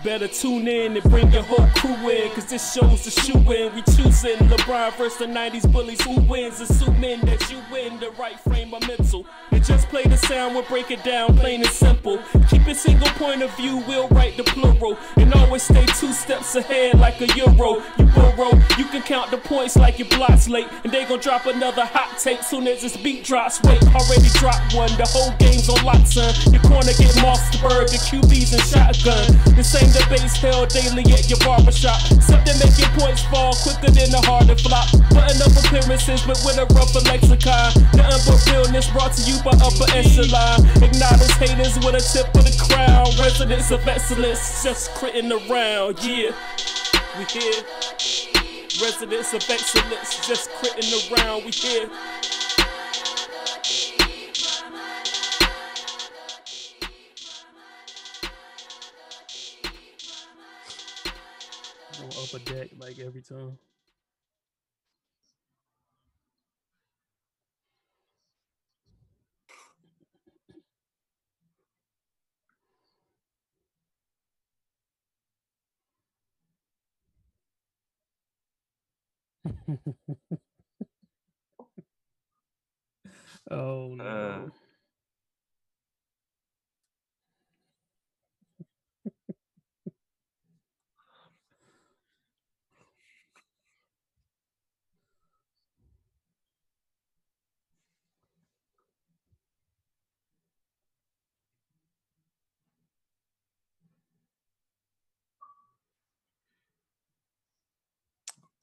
Better tune in and bring your whole crew in, cause this show's the shoe-in. We choosing LeBron versus the 90s bullies. Who wins? Assuming that you win the right frame of mental. And just play the sound, we'll break it down, plain and simple. Keep it single point of view, we'll write the plural. And always stay 2 steps ahead like a Euro. You burrow, you can count the points like your block's late. And they gon' drop another hot take soon as this beat drops. Wait, already dropped one, the whole game's on lock, son. Your corner get Mossberg, the QBs and shotgun. The same debates held daily at your barbershop. Something making points fall quicker than the Harden flop. Putting up appearances but with a rougher lexicon. Nothing but realness brought to you by upper echelon. Acknowledge haters with a tip of the crown. Residents of excellence just critting around, yeah. We here. Residents of excellence just critting around, we here. Upper deck like every time. Oh no.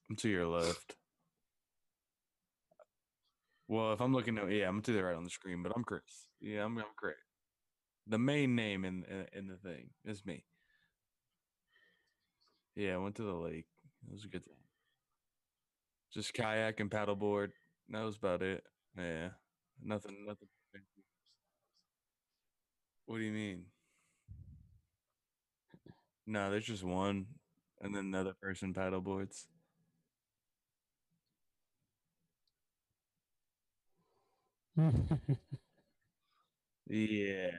I'm to your left. Well, if I'm looking at, yeah, I'm to the right on the screen, but I'm Chris. Yeah, I'm Chris. The main name in the thing is me. Yeah, I went to the lake. It was a good time. Just kayak and paddleboard. That was about it. Yeah, nothing. What do you mean? No, there's just one, and then the other person paddleboards. Yeah.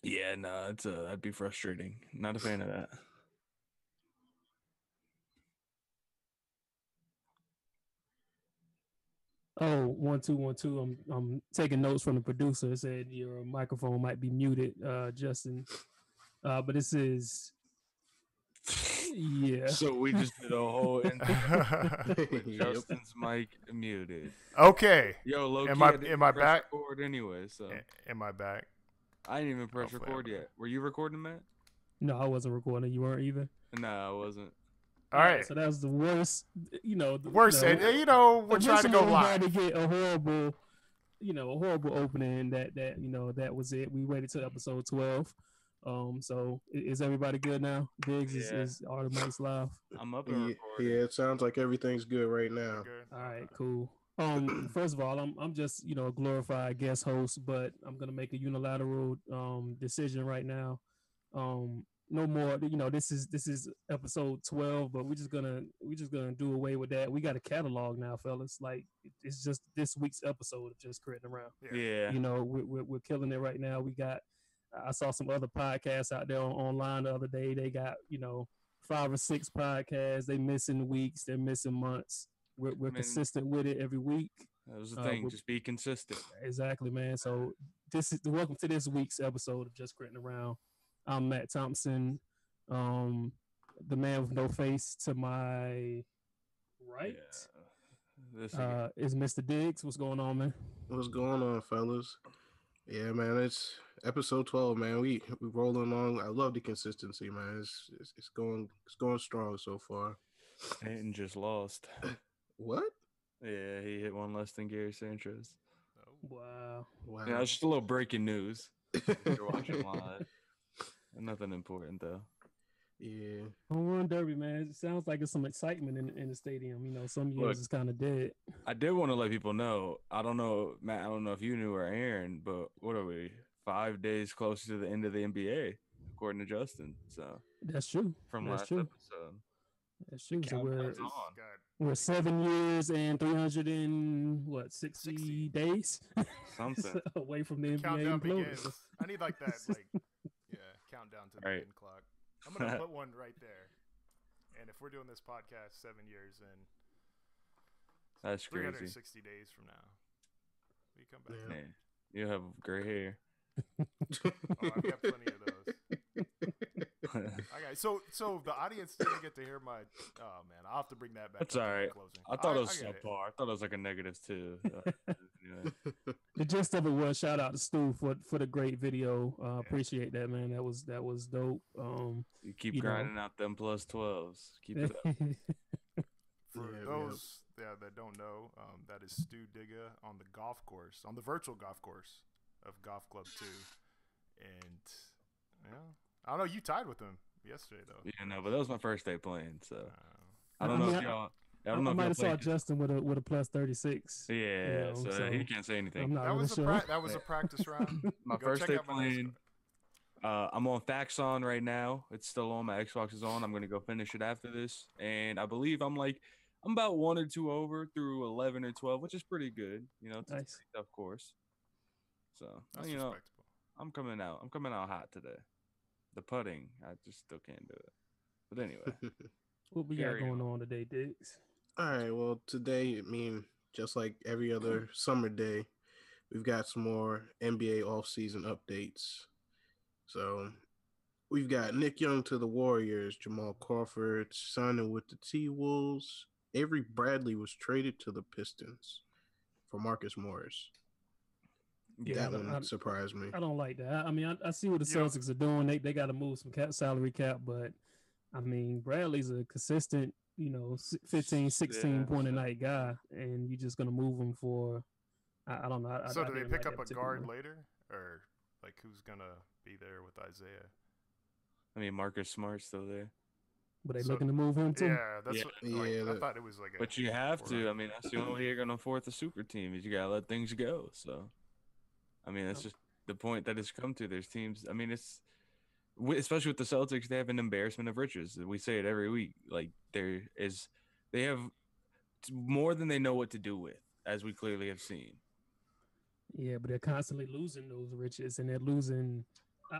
Yeah, no, that'd be frustrating. Not a fan of that. Oh, 1 2 1 2. I'm taking notes from the producer. It said your microphone might be muted, Justin. But this is yeah. So we just did a whole with Justin's mic muted. Okay. Yo, Loki, am I back? Record anyway, so am I back? I didn't even press Hopefully record yet. Were you recording, Matt? No, I wasn't recording. You weren't either. No, I wasn't. All right. So that was the worst. Worst. We're trying to go live. To get a horrible, a horrible opening. That was it. We waited till episode 12. So is everybody good now? Diggs is all the mics live. I'm up and recording. Yeah, it sounds like everything's good right now. All right, cool. First of all, I'm just a glorified guest host, but I'm gonna make a unilateral decision right now. No more. This is episode 12, but we're just gonna do away with that. We got a catalog now, fellas. Like it's just this week's episode of Just Critting Around. Yeah. We're killing it right now. We got. I saw some other podcasts out there online the other day. They got 5 or 6 podcasts. They missing weeks. They're missing months. We're consistent with it every week. That was the thing. Just be consistent. Exactly, man. So welcome to this week's episode of Just Critting Around. I'm Matt Thompson, the man with no face. To my right is Mr. Diggs. What's going on, man? What's going on, fellas? Yeah, man, it's episode 12, man. We rolling along. I love the consistency, man. It's going strong so far. Hayden just lost. What? Yeah, he hit one less than Gary Sanchez. Wow. Yeah, it's just a little breaking news. You're watching live. Nothing important though. Yeah. Home run derby, man. It sounds like there's some excitement in the stadium. Some years it's kind of dead. I did want to let people know. I don't know, Matt. I don't know if you knew or Aaron, but what are we? 5 days closer to the end of the NBA, according to Justin. So that's true. From that's last true. episode. That's true. So Countdown's on. we're 7 years and 360 days Something away from the NBA Countdown imploding. begins. I need like that, countdown to the Right. end clock. I'm gonna put one right there. And if we're doing this podcast 7 years in, That's crazy. 360 days from now, we come back. Yeah. Man, you have gray hair. Oh, I've got plenty of those. Okay, so the audience didn't get to hear my. Oh man, I'll have to bring that back. That's up in all the right. closing. I thought it was get it. subpar. I thought it was like a negative too. Anyway. The gist of it was shout out to Stu for the great video. Appreciate that, man. That was dope. You keep You know. grinding out them plus 12s. Keep it up. For those that don't know, that is Stu Digga on the golf course, on the virtual golf course of Golf Club 2. And I don't know, you tied with him yesterday though. Yeah, no, but that was my first day playing, so I don't know if y'all. I I don't know if might y'all have saw played. Justin with a plus 36. Yeah, you know, so he can't say anything. I'm not That really was sure. that was a practice round. My Go first check day out my playing. Discord. I'm on Faxon right now. It's still on. My Xbox is on. I'm gonna go finish it after this, and I believe I'm about 1 or 2 over through 11 or 12, which is pretty good. You know, it's Nice. a tough course. So That's you know, respectable. I'm coming out hot today. The putting, I just still can't do it. But anyway, What we got Carry going on. on today, Diggs? All right. Well, today, I mean, just like every other summer day, we've got some more NBA offseason updates. So we've got Nick Young to the Warriors, Jamal Crawford signing with the T-Wolves. Avery Bradley was traded to the Pistons for Marcus Morris. Yeah, That one surprised me. I don't like that. I mean, I see what the Celtics are doing. They got to move some salary cap, but I mean, Bradley's a consistent, 15, 16 point a night guy, and you're just gonna move him for, I don't know. So I do they didn't pick like up that a guard particular- later, or like who's gonna be there with Isaiah? I mean Marcus Smart's still there, But they So- looking to move him too. Yeah, that's Yeah. what, Yeah, I that- thought it was like. but you have to. I mean, that's the only way you're gonna afford the super team is you gotta let things go. So, I mean, that's just the point that it's come to. There's teams. I mean, especially with the Celtics, they have an embarrassment of riches. We say it every week. Like they have more than they know what to do with, as we clearly have seen. Yeah, but they're constantly losing those riches, and they're losing,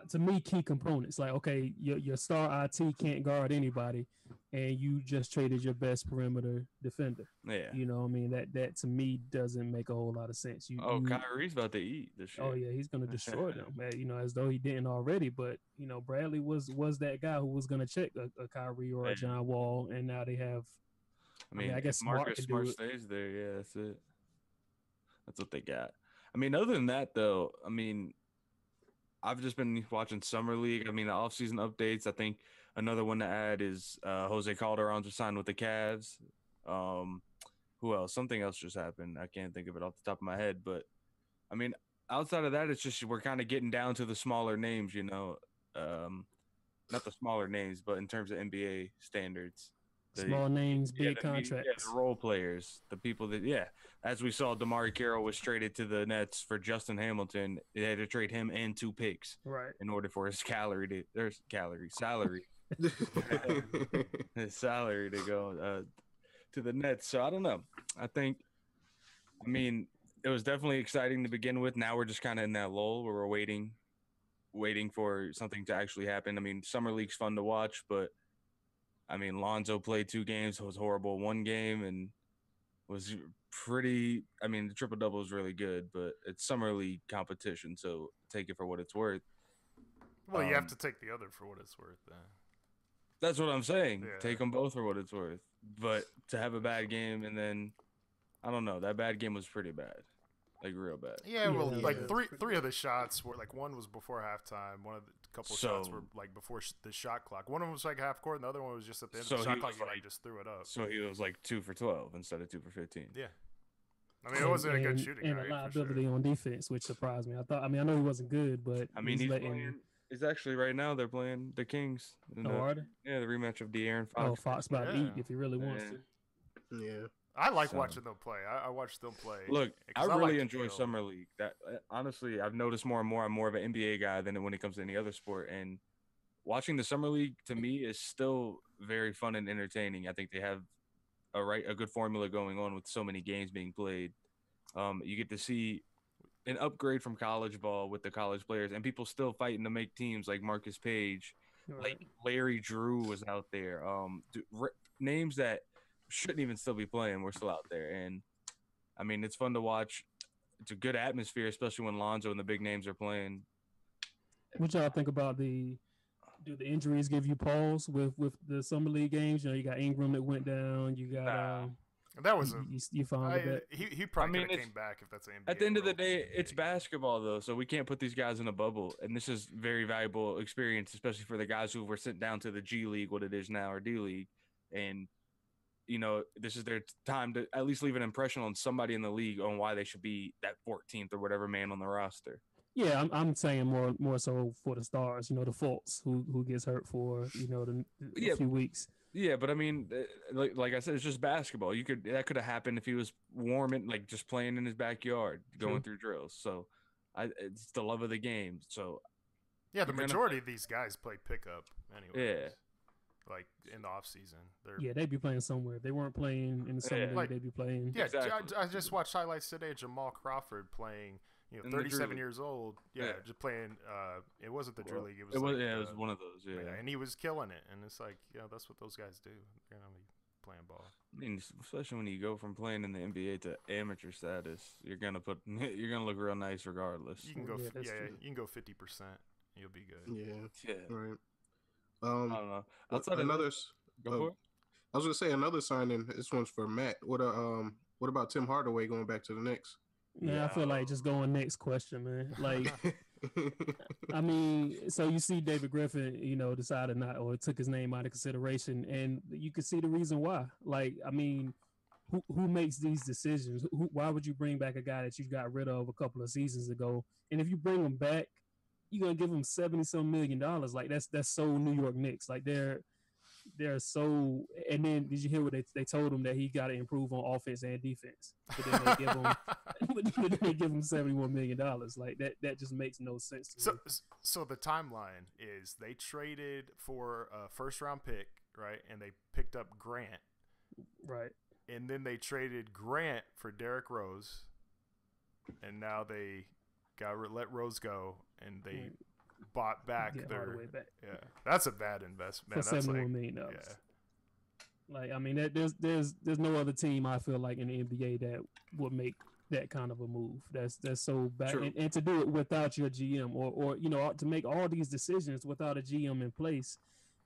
to me, key components. Like, okay, your star IT can't guard anybody, and you just traded your best perimeter defender. Yeah. You know what I mean? That to me doesn't make a whole lot of sense. Kyrie's about to eat this shit. Oh yeah, he's gonna destroy them, as though he didn't already. But Bradley was that guy who was gonna check a Kyrie or a John Wall, and now they have. I mean, I guess if Marcus Smart Smart can do it. stays there, yeah, that's it. That's what they got. I mean, other than that, though, I mean, I've just been watching Summer League. I mean, the offseason updates. I think another one to add is Jose Calderon just signed with the Cavs. Who else? Something else just happened. I can't think of it off the top of my head. But, I mean, outside of that, it's just we're kind of getting down to the smaller names, not the smaller names, but in terms of NBA standards. Small names, big the contracts. the role players, the people that, as we saw, DeMar Carroll was traded to the Nets for Justin Hamilton. They had to trade him and 2 picks Right. in order for his salary, his salary to go to the Nets. So I don't know. I mean, it was definitely exciting to begin with. Now we're just kind of in that lull where we're waiting for something to actually happen. I mean, Summer League's fun to watch, but I mean, Lonzo played 2 games, was horrible 1 game, and was pretty. I mean, the triple double is really good, but it's Summer League competition, so take it for what it's worth. Well, you have to take the other for what it's worth. Then. That's what I'm saying. Yeah. Take them both for what it's worth. But to have a bad game and then, I don't know, that bad game was pretty bad, like real bad. Yeah, well, Yeah, like yeah. three of the shots were like one was before halftime. One of the couple shots were like before the shot clock. One of them was like half court, and the other one was just at the end So of the he shot clock. was You like- just threw it up. So he was like 2 for 12 instead of 2 for 15. Yeah, I mean it wasn't a good shooting and night. a for liability sure. on defense, which surprised me. I know he wasn't good, but I mean, he's letting. playing. It's actually right now they're playing the Kings. In Oh, the, are they? yeah, the rematch of De'Aaron Fox. Oh, Fox about to Yeah. eat if he really wants Yeah. to. Yeah. I like So- watching them play. I watched them play. Look, I 'cause really like enjoy Hill. Summer League. That honestly, I've noticed more and more. I'm more of an NBA guy than when it comes to any other sport. And watching the Summer League to me is still very fun and entertaining. I think they have a good formula going on with so many games being played. You get to see an upgrade from college ball with the college players, and people still fighting to make teams like Marcus Page, Right. like Larry Drew was out there. Names that shouldn't even still be playing were still out there, and I mean it's fun to watch. It's a good atmosphere, especially when Lonzo and the big names are playing. What y'all think about do the injuries give you pause with the summer league games? You know, you got Ingram that went down. You got that was you found that. He probably could have came back if that's an NBA. At the end of the day, it's basketball though, so we can't put these guys in a bubble. And this is very valuable experience, especially for the guys who were sent down to the G League, what it is now, or D League, and you know this is their time to at least leave an impression on somebody in the league on why they should be that 14th or whatever man on the roster. Yeah, I'm saying more so for the stars, you know, the Fultz who gets hurt for, you know, a few weeks. Yeah, but I mean, like I said, it's just basketball. That could have happened if he was warming, like just playing in his backyard, going through drills. So, it's the love of the game. So, yeah, the majority of these guys play pickup anyway. Yeah, like in the off season. They'd be playing somewhere. If they weren't playing in the summer league, they'd be playing. Yeah, exactly. I just watched highlights today. Jamal Crawford playing. 37 years old. Yeah, just playing. It wasn't the Drew League. It was one of those. Yeah, and he was killing it. And it's like, that's what those guys do. They're gonna be playing ball. I mean, especially when you go from playing in the NBA to amateur status, you're gonna look real nice regardless. You can go, you can go 50%. You'll be good. Yeah, right. I don't know. Outside another. Go for it. I was gonna say another signing. This one's for Matt. What about Tim Hardaway going back to the Knicks? Yeah, I feel like just going next question, man. Like, I mean, so you see David Griffin, decided not or took his name out of consideration, and you can see the reason why. Like, I mean, who makes these decisions? Why would you bring back a guy that you got rid of a couple of seasons ago? And if you bring him back, you're gonna give him $70-some million. Like that's so New York Knicks. Like they're so. And then did you hear what they told him that he got to improve on offense and defense? But then they give him $71 million. Like that just makes no sense to me. So the timeline is they traded for a first round pick, right? And they picked up Grant, right? And then they traded Grant for Derrick Rose, and now they let Rose go, and they bought back Hardaway back. Yeah, that's a bad investment. For $71 million. Yeah. Like, I mean, there's no other team I feel like in the NBA that would make that kind of a move. That's so bad, and to do it without your GM or to make all these decisions without a GM in place.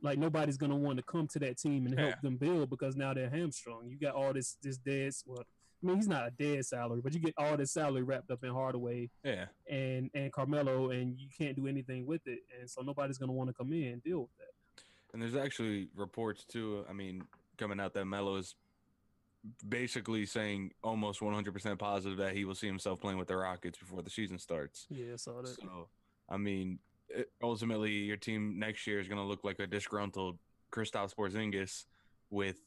Like nobody's gonna want to come to that team and help them build because now they're hamstrung. You got all this dead. Well, I mean, he's not a dead salary, but you get all this salary wrapped up in Hardaway, and Carmelo, and you can't do anything with it. And so nobody's gonna want to come in and deal with that. And there's actually reports too. I mean, coming out that Melo is basically saying almost 100% positive that he will see himself playing with the Rockets before the season starts. Yeah, I saw that. So, I mean, ultimately, your team next year is going to look like a disgruntled Kristaps Porzingis with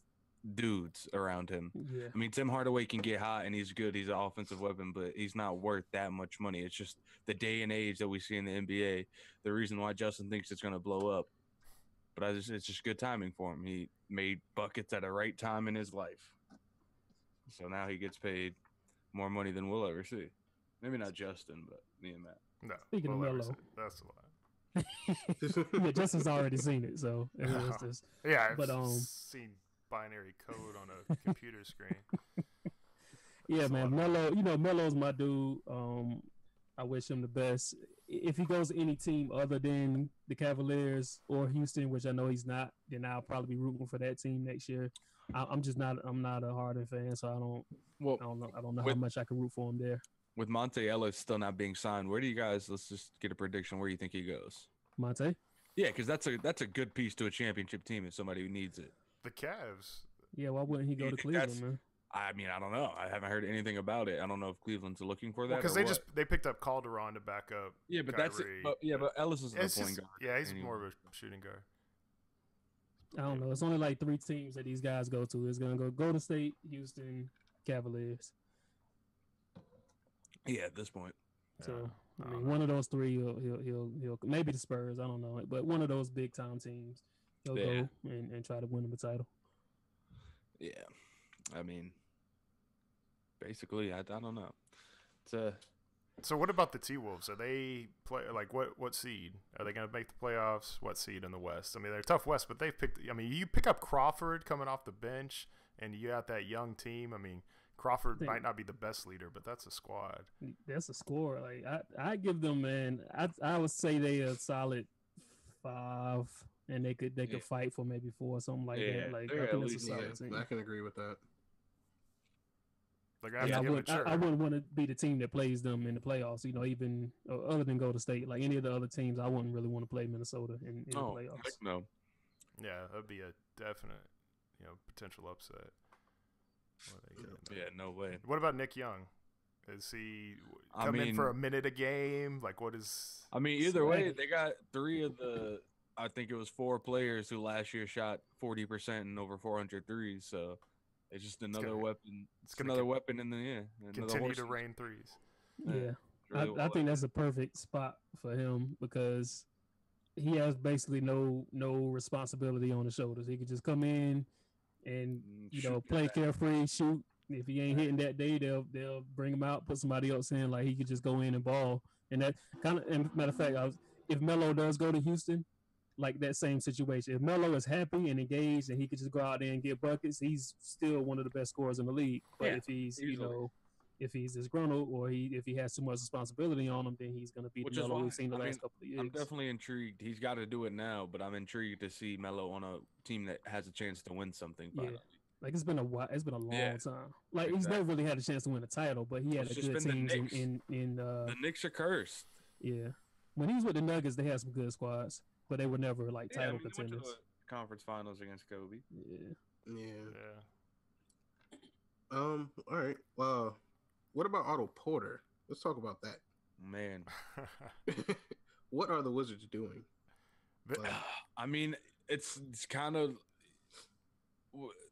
dudes around him. Yeah. I mean, Tim Hardaway can get hot and he's good. He's an offensive weapon, but he's not worth that much money. It's just the day and age that we see in the NBA. The reason why Justin thinks it's going to blow up. But it's just good timing for him. He made buckets at the right time in his life. So now he gets paid more money than we'll ever see. Maybe not Justin, but me and Matt. No. Speaking of Melo. That's a lot. Yeah, Justin's already seen it, so it's just. Yeah, I've seen binary code on a computer screen. Yeah, man, Melo. Melo's my dude. I wish him the best. If he goes to any team other than the Cavaliers or Houston, which I know he's not, then I'll probably be rooting for that team next year. I'm not a Harden fan, so I don't know how much I can root for him there. With Monte Ellis still not being signed, where do you guys? Let's just get a prediction. Where do you think he goes? Monte? Yeah, because that's a good piece to a championship team if somebody who needs it. The Cavs. Yeah, why wouldn't he go to Cleveland, man? I mean, I don't know. I haven't heard anything about it. I don't know if Cleveland's looking for that. Because they picked up Calderon to back up. Yeah, but Kyrie. but Ellis is a point guard. Yeah, he's more of a shooting guard. I don't know. It's only like 3 teams that these guys go to. It's gonna go Golden State, Houston, Cavaliers. Yeah, at this point. So I mean, one of those 3, he'll maybe the Spurs. I don't know, but one of those big time teams. they'll go and try to win them a title. Yeah, I mean, basically, I don't know. It's So what about the T-Wolves? Are they what seed? Are they going to make the playoffs? What seed in the West? I mean, they're tough West, but they've picked. I mean, you pick up Crawford coming off the bench, and you got that young team. I mean, Crawford might not be the best leader, but that's a squad. That's a score. Like I give them, man. I would say they a solid 5, and they could fight for maybe 4 or something like that. Like I think that's a solid team. I can agree with that. Like I wouldn't want to be the team that plays them in the playoffs. You know, even other than Golden State, like any of the other teams, I wouldn't really want to play Minnesota in the playoffs. Heck no. Yeah, that'd be a definite, potential upset. Yeah, no way. What about Nick Young? Is he come in for a minute a game? Like, what is? I mean, either way, they got 3 of the. I think it was 4 players who last year shot 40% and over 400 threes. So. It's just another weapon. It's another weapon in the continue to rain threes. Yeah, really I think that's a perfect spot for him because he has basically no responsibility on his shoulders. He could just come in and play carefree, shoot. If he ain't hitting that day, they'll bring him out, put somebody else in. Like he could just go in and ball. And that kind of, and matter of fact, if Melo does go to Houston. Like that same situation. If Melo is happy and engaged and he could just go out there and get buckets, he's still one of the best scorers in the league. But if he's if he's disgruntled or if he has too much responsibility on him, then he's going to be the Melo we've seen the last couple of years. I'm definitely intrigued. He's got to do it now, but I'm intrigued to see Melo on a team that has a chance to win something. Finally. Yeah. Like it's been a while. It's been a long time. Like he's never really had a chance to win a title, but he had a good teams in the Knicks are cursed. Yeah, when he was with the Nuggets, they had some good squads. But they were never like title contenders. Went to the conference finals against Kobe. Yeah. All right. Well, what about Otto Porter? Let's talk about that. Man, what are the Wizards doing? I mean, it's kind of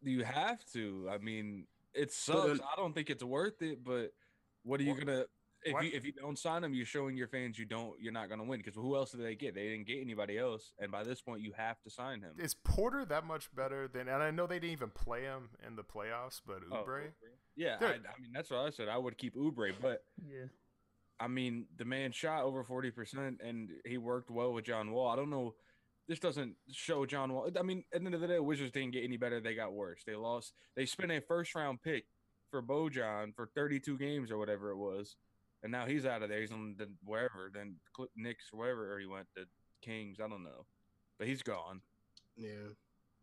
you have to. I mean, it sucks. I don't think it's worth it. But what are you gonna? If you don't sign him, you're showing your fans you're not going to win because who else did they get? They didn't get anybody else, and by this point, you have to sign him. Is Porter that much better than? And I know they didn't even play him in the playoffs, but Oubre. Yeah, I mean that's what I said. I would keep Oubre, but I mean the man shot over 40%, and he worked well with John Wall. I don't know. This doesn't show John Wall. I mean, at the end of the day, Wizards didn't get any better. They got worse. They lost. They spent a first-round pick for Bojan for 32 games or whatever it was. And now he's out of there. He's on the wherever, then Knicks, wherever he went, the Kings. I don't know, but he's gone. Yeah.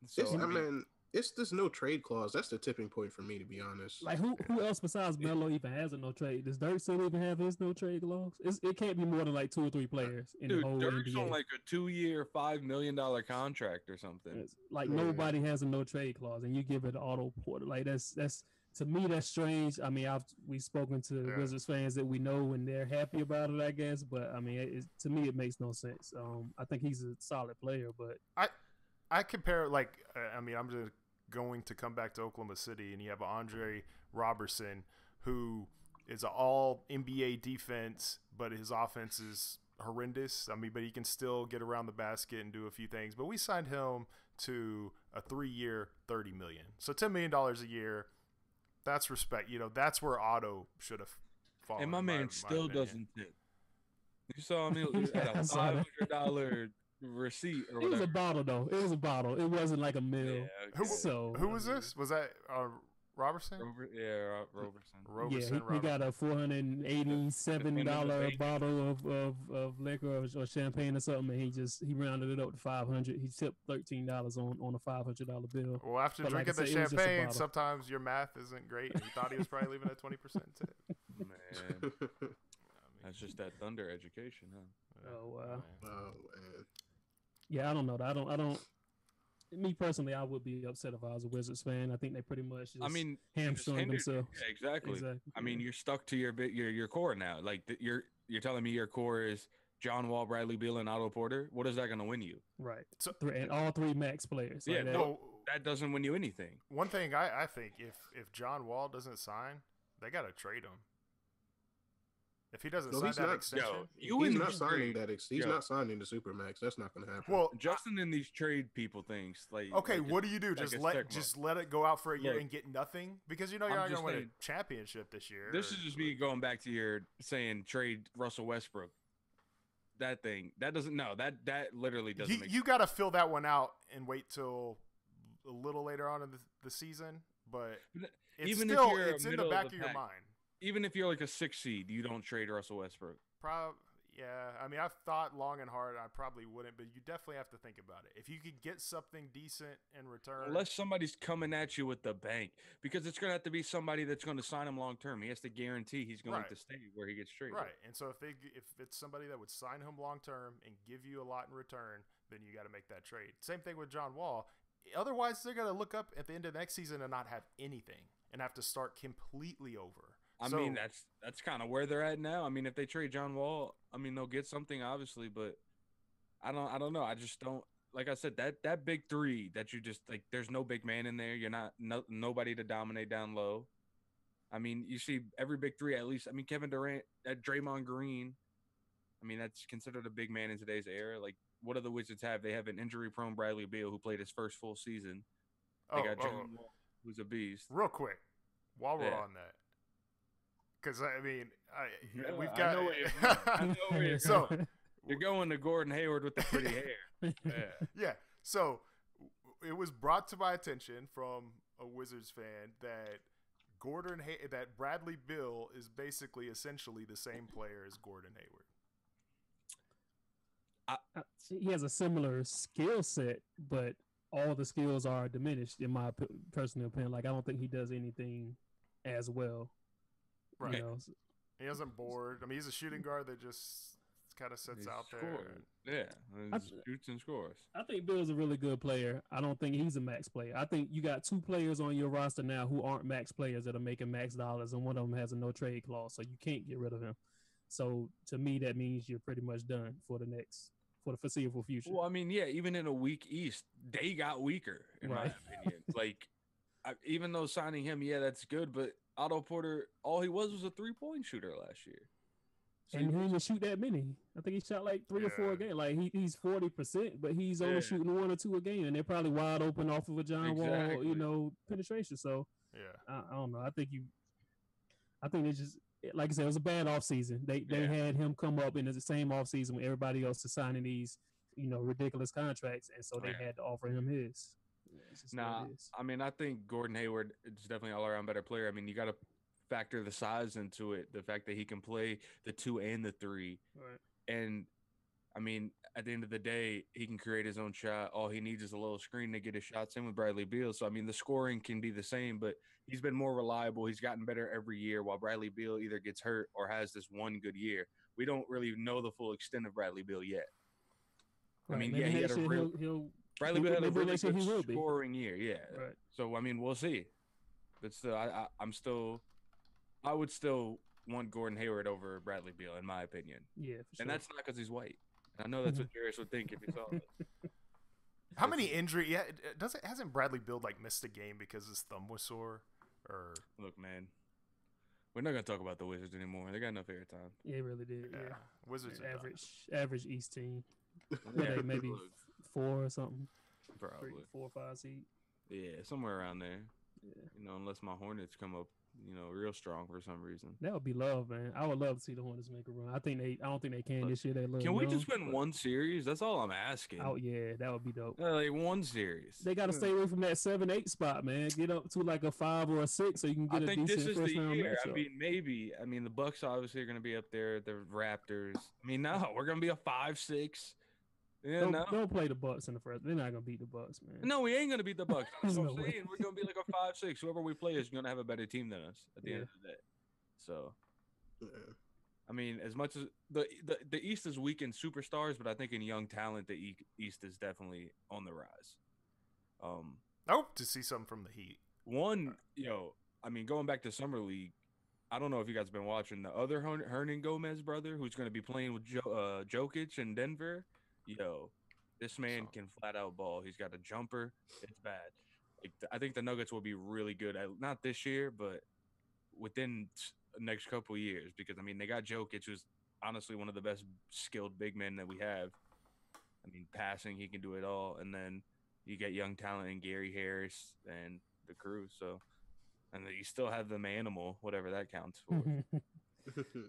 So I mean, it's this no trade clause. That's the tipping point for me, to be honest. Like who else besides Melo even has a no trade? Does Dirk still even have his no trade clause? It can't be more than like 2 or 3 players in the whole Dirk's NBA. On like a 2-year, $5 million contract or something. It's like nobody has a no trade clause, and you give it Otto Porter. Like that's. To me, that's strange. I mean, we've spoken to Wizards fans that we know, and they're happy about it, I guess. But I mean, to me, it makes no sense. I think he's a solid player, but I compare I'm just going to come back to Oklahoma City, and you have Andre Robertson, who is an all NBA defense, but his offense is horrendous. I mean, but he can still get around the basket and do a few things. But we signed him to a 3-year, $30 million, so $10 million a year. That's respect. That's where Otto should have fallen. And my man still doesn't tip. You saw him at a $500 receipt or whatever. It was a bottle, though. It was a bottle. It wasn't like a meal. Yeah, who was this? Was that Robertson? Robertson. Yeah, he got a $487 bottle of liquor or champagne or something, and he rounded it up to $500. He tipped $13 on a $500 bill. Well, after drinking the champagne, sometimes your math isn't great. He thought he was probably leaving at 20% tip. Man, that's just that Thunder education, huh? Oh wow. Oh man. Yeah, I don't know. I don't. Me personally, I would be upset if I was a Wizards fan. I think they pretty much just hamstrung themselves. Yeah, exactly. I mean, you're stuck to your core now. Like you're telling me your core is John Wall, Bradley Beal, and Otto Porter. What is that going to win you? Right. So, and all 3 max players. Yeah. Like that doesn't win you anything. One thing I think if John Wall doesn't sign, they got to trade him. If he doesn't No, sign he's that not. extension, He's not signing that. He's not signing the Supermax. That's not going to happen. well, Justin and these trade people things like. okay, like what do you do? like Just let it go out for a year Look, and get nothing because you're not going to win a championship this year. This is just me going back to your saying trade Russell Westbrook. That thing that doesn't that literally doesn't. You got to fill that one out and wait till a little later on in the season, but it's in the back of your mind. Even if you're like a 6 seed, you don't trade Russell Westbrook. Yeah. I mean, I've thought long and hard. I probably wouldn't, but you definitely have to think about it. If you could get something decent in return, unless somebody's coming at you with the bank, because it's going to have to be somebody that's going to sign him long term. He has to guarantee he's going to stay where he gets traded. Right. And so if it's somebody that would sign him long term and give you a lot in return, then you got to make that trade. Same thing with John Wall. Otherwise, they're going to look up at the end of next season and not have anything and have to start completely over. I mean, that's kind of where they're at now. I mean, if they trade John Wall, I mean, they'll get something obviously, but I don't know. I just don't, like I said, that big three that you just like, there's no big man in there. You're nobody to dominate down low. I mean, you see every big three, at least, I mean, Kevin Durant, that Draymond Green, I mean, that's considered a big man in today's era. Like, what do the Wizards have? They have an injury-prone Bradley Beal who played his first full season. They got John Wall, who's a beast. Real quick, while we're on that, because I mean, we've got. I know where you're so going. You're going to Gordon Hayward with the pretty hair. Yeah. So it was brought to my attention from a Wizards fan that that Bradley Beal is basically essentially the same player as Gordon Hayward. He has a similar skill set, but all the skills are diminished in my personal opinion. Like, I don't think he does anything as well. Right. You know? He doesn't board. I mean, he's a shooting guard that just kind of sits out there. Yeah, shoots and scores. I think Bill's a really good player. I don't think he's a max player. I think you got two players on your roster now who aren't max players that are making max dollars, and one of them has a no trade clause, so you can't get rid of him. So to me, that means you're pretty much done for the foreseeable future. Well, I mean, yeah, even in a weak East, they got weaker, in my opinion. Like, even though signing him, that's good, but Otto Porter, all he was a 3-point shooter last year. So and he didn't even shoot that many. I think he shot like 3 or 4 a game. Like, he's 40%, but he's only shooting 1 or 2 a game, and they're probably wide open off of a John Wall, penetration. So, I don't know. I think it's just, like I said, it was a bad offseason. They had him come up in the same offseason when everybody else is signing these, ridiculous contracts, and so they had to offer him his. I mean, I think Gordon Hayward is definitely an all-around better player. I mean, you got to factor the size into it, the fact that he can play the 2 and the 3. Right. And, I mean, at the end of the day, he can create his own shot. All he needs is a little screen to get his shots in with Bradley Beal. So, I mean, the scoring can be the same, but he's been more reliable. He's gotten better every year while Bradley Beal either gets hurt or has this one good year. We don't really know the full extent of Bradley Beal yet. Right. I mean, maybe he had a real – Bradley Beal had a really good scoring year, Right. So, I mean, we'll see. But still, I would still want Gordon Hayward over Bradley Beal, in my opinion. Yeah, for sure. And that's not because he's white. I know that's what Jarris would think if he saw it. How many injuries? Yeah, hasn't Bradley Beal missed a game because his thumb was sore? Or look, man, we're not gonna talk about the Wizards anymore. They got enough airtime. Yeah, it really did. Yeah, Wizards average East team. Maybe 4 or something. Probably 3, 4, 5 seed. Yeah, somewhere around there. Yeah. Unless my Hornets come up, real strong for some reason. That would be love, man. I would love to see the Hornets make a run. I don't think they can this year. Can we just win one series? That's all I'm asking. Oh yeah, that would be dope. Like one series. They got to stay away from that 7-8 spot, man. Get up to like a 5 or a 6, so you can get a decent first round matchup. I think this is the year. I mean, maybe. I mean, the Bucks obviously are going to be up there. The Raptors. I mean, no, we're going to be a 5-6. Yeah, don't play the Bucks in the first. They're not gonna beat the Bucks, man. No, we ain't gonna beat the Bucks. That's what I'm saying. We're gonna be like a 5-6. Whoever we play is gonna have a better team than us at the end of the day. So, I mean, as much as the East is weak in superstars, but I think in young talent, the East is definitely on the rise. I hope to see something from the Heat. I mean, going back to Summer League, I don't know if you guys have been watching the other Hernan Gomez brother, who's going to be playing with Jokic in Denver. This man can flat out ball. He's got a jumper. It's bad. I think the Nuggets will be really good. Not this year, but within next couple years because, I mean, they got Jokic, who's honestly one of the best skilled big men that we have. I mean, passing, he can do it all. And then you get young talent in Gary Harris and the crew. So, and then you still have them animal, whatever that counts for.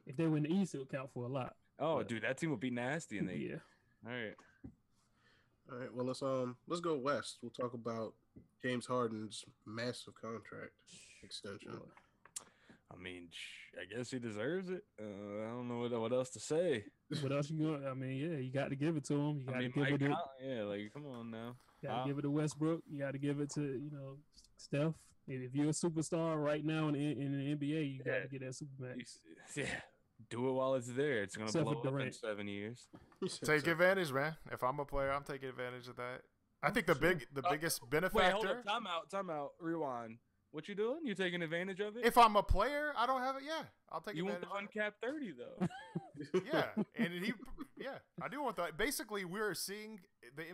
If they win the East, it would count for a lot. Oh, But, dude, that team would be nasty in the yeah. All right. All right. Well, let's go west. We'll talk about James Harden's massive contract extension. I mean, I guess he deserves it. I don't know what else to say. What else you going? I mean, yeah, you got to give it to him. You got to give it to like, come on now. You got to give it to Westbrook. You got to give it to Steph. If you're a superstar right now in the NBA, you got to get that supermax. Yeah, do it while it's there. It's gonna blow up in 7 years. Take advantage, man. If I'm a player, I'm taking advantage of that. I think the biggest benefactor. Wait, hold up. Time out. Rewind. What you doing? You taking advantage of it? If I'm a player, I don't have it. Yeah, I'll take advantage. You want the uncapped 30 though. Yeah, and I do want that. Basically, we're seeing the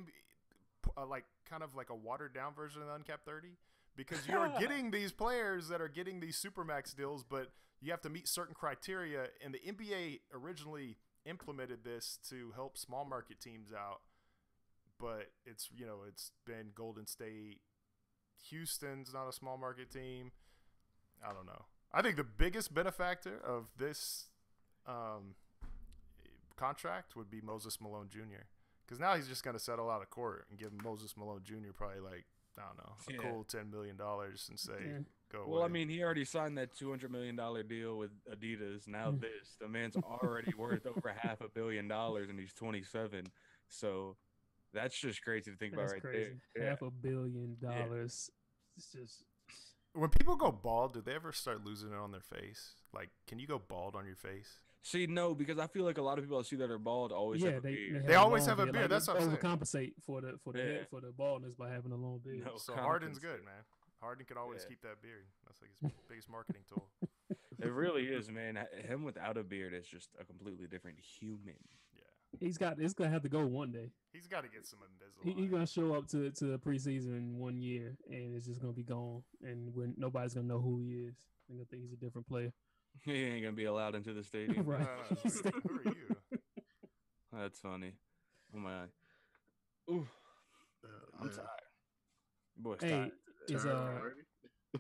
like kind of like a watered down version of the uncapped 30 because you're getting these players that are getting these supermax deals, but you have to meet certain criteria. And the NBA originally implemented this to help small market teams out, but it's been Golden State. Houston's not a small market team. I don't know. I think the biggest benefactor of this contract would be Moses Malone Jr. Because now he's just going to settle out of court and give Moses Malone Jr. probably cool $10 million and say, go away. Well, I mean, he already signed that $200 million deal with Adidas. Now the man's already worth over $500 million and he's 27. So that's just crazy to think about right crazy. there. $500 million. Yeah. It's just when people go bald, do they ever start losing it on their face? Like, can you go bald on your face? See, no, because I feel like a lot of people I see that are bald always have a beard. They always have a beard. Like, that's what I'm saying. Overcompensate for the baldness by having a long beard. No, so Harden's good, man. Harden can always keep that beard. That's like his biggest marketing tool. It really is, man. Him without a beard is just a completely different human. Yeah. It's gonna have to go one day. He's got to get some Invisalign. He's gonna show up to the preseason in 1 year, and it's just gonna be gone, and when nobody's gonna know who he is. They're gonna think he's a different player. He ain't gonna be allowed into the stadium. Right? Who are you? That's funny. Oh my! Ooh, I'm tired. Boy's tired.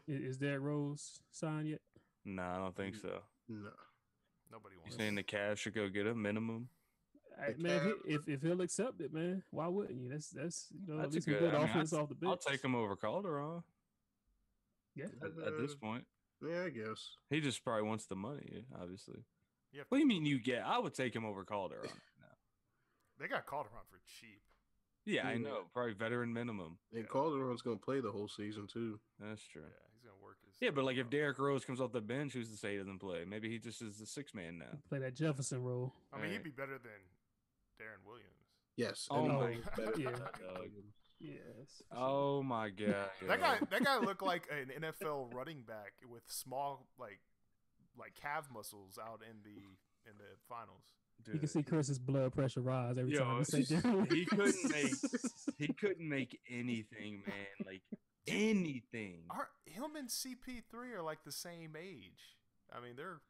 Is Derrick Rose signed yet? No, I don't think so. No, nobody wants. You saying the Cavs should go get a minimum? Man, if he'll accept it, man, why wouldn't you? That's at least a good offense off the bench. I'll take him over Calderon. Yeah, at this point. Yeah, I guess he just probably wants the money. Obviously. Yeah. What do you mean you get? I would take him over Calderon. They got Calderon for cheap. Yeah, I know. Probably veteran minimum. And Calderon's gonna play the whole season too. That's true. Yeah, he's gonna work his. Yeah, but like if Derrick Rose comes off the bench, who's to say he doesn't play? Maybe he just is the sixth man now. Play that Jefferson role. I mean, he'd be better than Darren Williams. Yes. Oh my God. Yes. Oh my God. That guy looked like an NFL running back with small like calf muscles out in the finals. Dude. You can see Chris's blood pressure rise every time he say he couldn't make anything, man. Like anything. Him and CP3 are like the same age. I mean, they're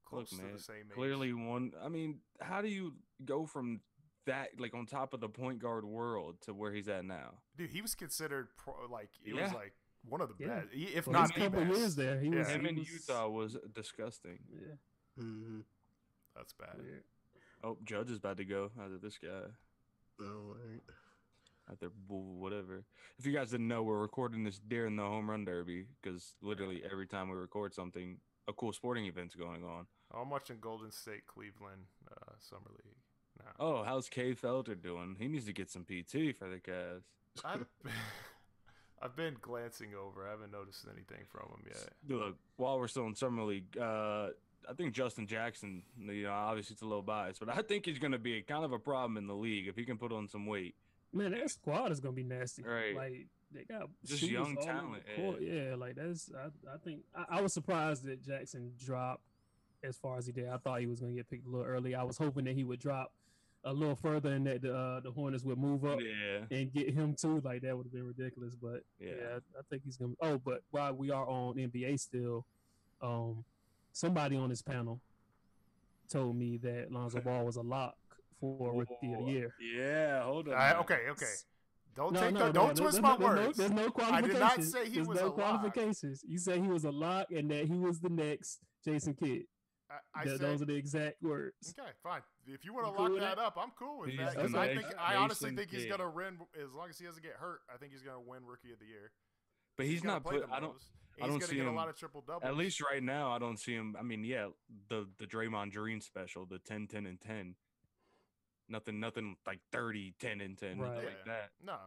close to the same age. Clearly one. I mean, how do you go from that, like on top of the point guard world, to where he's at now? Dude, he was considered was like one of the best, if not the best. Years there, him in Utah was disgusting. Yeah, that's bad. Weird. Oh, Judge is about to go after this guy. Oh, right. After whatever. If you guys didn't know, we're recording this during the home run derby because literally every time we record something, a cool sporting event's going on. I'm watching Golden State Cleveland Summer League now. Oh, how's Kay Felder doing? He needs to get some PT for the Cavs. I've been glancing over. I haven't noticed anything from him yet. Look, while we're still in Summer League, I think Justin Jackson, obviously it's a little biased, but I think he's going to be kind of a problem in the league if he can put on some weight. Man, that squad is going to be nasty. Right. Like, they got just young talent. Yeah, like that's. I think I was surprised that Jackson dropped as far as he did. I thought he was going to get picked a little early. I was hoping that he would drop a little further and that the Hornets would move up and get him too. Like, that would have been ridiculous. But I think he's going to. Oh, but while we are on NBA still, somebody on this panel told me that Lonzo Ball was a lock for Rookie of the Year. Yeah, hold on. Okay. Don't twist my words. There's no qualifications. I did not say he was no a qualifications. You say he was a lock and that he was the next Jason Kidd. Those are the exact words. Okay, fine. If you want to lock that up, I'm cool with that. Because I honestly think he's gonna win as long as he doesn't get hurt. I think he's gonna win Rookie of the Year. But he's not put. I don't see him. A lot of triple doubles. At least right now, I don't see him. I mean, yeah, the Draymond Green special, the 10, 10, and 10. Nothing like 30, 10, and 10 like that. No.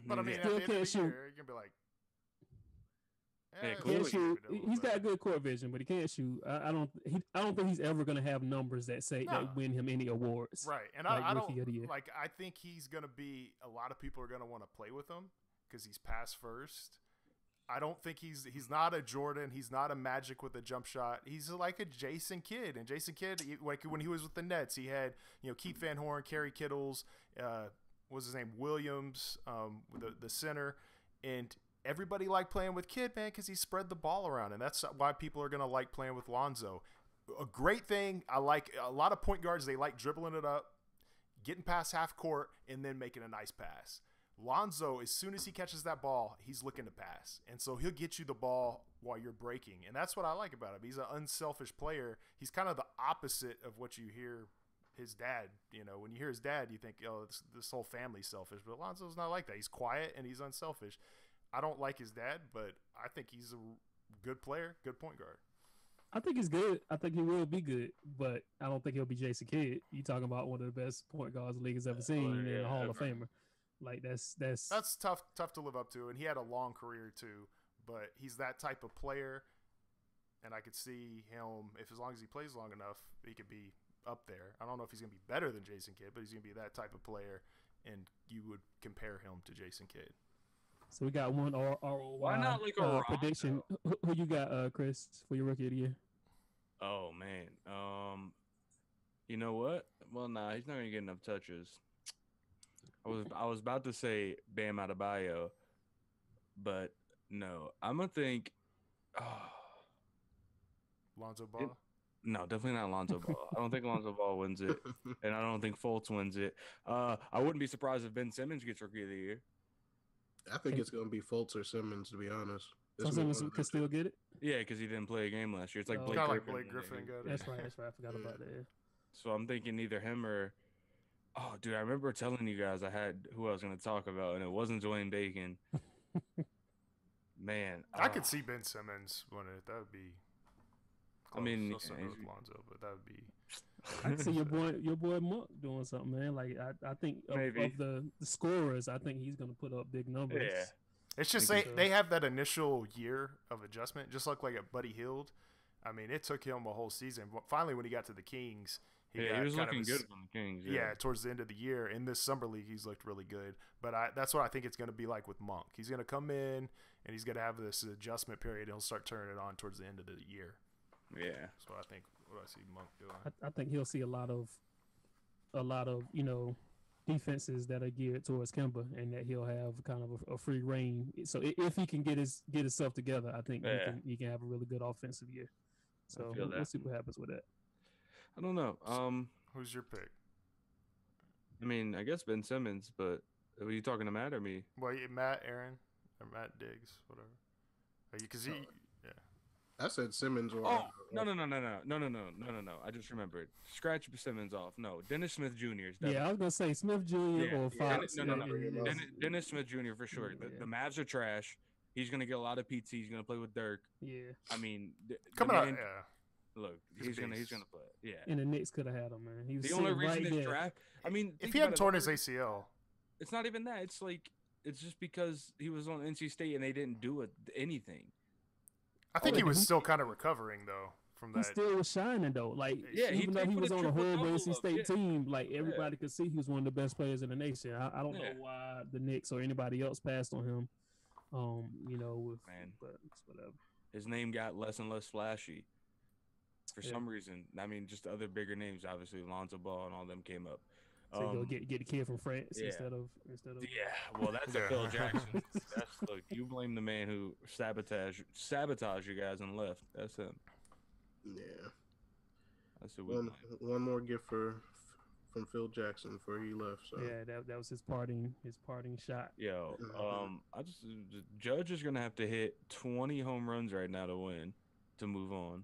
But I mean, at the end of the year, you're gonna be like. Can't shoot. He's got good court vision, but he can't shoot. I don't think he's ever going to have numbers that win him any awards. Right, and like I don't like. I think he's going to be. A lot of people are going to want to play with him because he's pass first. I don't think he's not a Jordan. He's not a Magic with a jump shot. He's like a Jason Kidd. And Jason Kidd, like when he was with the Nets, he had Keith Van Horn, Kerry Kittles, what was his name, Williams, the center, and everybody liked playing with Kidd, man, because he spread the ball around, and that's why people are going to like playing with Lonzo. A great thing, I like a lot of point guards, they like dribbling it up, getting past half court, and then making a nice pass. Lonzo, as soon as he catches that ball, he's looking to pass, and so he'll get you the ball while you're breaking, and that's what I like about him. He's an unselfish player. He's kind of the opposite of what you hear his dad. When you hear his dad, you think, oh, this whole family's selfish, but Lonzo's not like that. He's quiet, and he's unselfish. I don't like his dad, but I think he's a good player, good point guard. I think he's good. I think he will be good, but I don't think he'll be Jason Kidd. You talking about one of the best point guards the league has ever seen and a Hall of Famer. Like that's tough to live up to, and he had a long career too. But he's that type of player, and I could see him as long as he plays long enough, he could be up there. I don't know if he's gonna be better than Jason Kidd, but he's gonna be that type of player, and you would compare him to Jason Kidd. So we got one ROI. Why not like a prediction? Who you got, Chris, for your Rookie of the Year? Oh man, you know what? Well, nah, he's not gonna get enough touches. I was about to say Bam Adebayo, but no, I'm gonna think. Lonzo Ball. No, definitely not Lonzo Ball. I don't think Lonzo Ball wins it, and I don't think Fultz wins it. I wouldn't be surprised if Ben Simmons gets Rookie of the Year. I think it's going to be Fultz or Simmons, to be honest. So Simmons could still get it? Yeah, because he didn't play a game last year. It's like Blake Griffin got it. That's right. I forgot about that. Yeah. So I'm thinking either him or... Oh, dude, I remember telling you guys I had who I was going to talk about, and it wasn't Dwayne Bacon. Man. I could see Ben Simmons win it. That would be... Close. I mean... Lonzo, but that would be... I can see your boy Monk doing something, man. Like I think of the scorers, I think he's gonna put up big numbers. Yeah, it's just they have that initial year of adjustment, just like a Buddy Hield. I mean, it took him a whole season. But finally, when he got to the Kings, he was looking good from the Kings. Yeah, towards the end of the year in this summer league, he's looked really good. But that's what I think it's going to be like with Monk. He's going to come in and he's going to have this adjustment period, and he'll start turning it on towards the end of the year. Yeah, so I think. What do I see Monk doing? I think he'll see a lot of defenses that are geared towards Kemba, and that he'll have kind of a free reign. So if he can get himself together, I think he can have a really good offensive year. So we'll see what happens with that. I don't know. Who's your pick? I mean, I guess Ben Simmons, but are you talking to Matt or me? Well, Matt, Aaron, or Matt Diggs, whatever. Because he. I said Simmons or... Oh, no. I just remembered. Scratch Simmons off. No, Dennis Smith Jr. is definitely... Yeah, I was going to say Smith Jr. or Fox. No. Dennis Smith Jr. for sure. The Mavs are trash. He's going to get a lot of PT. He's going to play with Dirk. Yeah. I mean... Coming out, Look, he's gonna play. Yeah. And the Knicks could have had him, man. He was the only reason this draft... I mean... If he hadn't torn his ACL... It's not even that. It's just because he was on NC State and they didn't do anything. I think he was still kind of recovering though from that. He still was shining though. Like even though he was on a horrible NC State team, like everybody could see he was one of the best players in the nation. I don't know why the Knicks or anybody else passed on him. But whatever. His name got less and less flashy for some reason. I mean, just other bigger names, obviously Lonzo Ball and all them came up. So you go get a kid from France instead of. Yeah, well, that's a Phil Jackson. Look, you blame the man who sabotaged you guys and left. That's him. Yeah. That's a weak one more gift from Phil Jackson before he left. So Yeah, that was his parting shot. Yo, Judge is gonna have to hit 20 home runs right now to move on.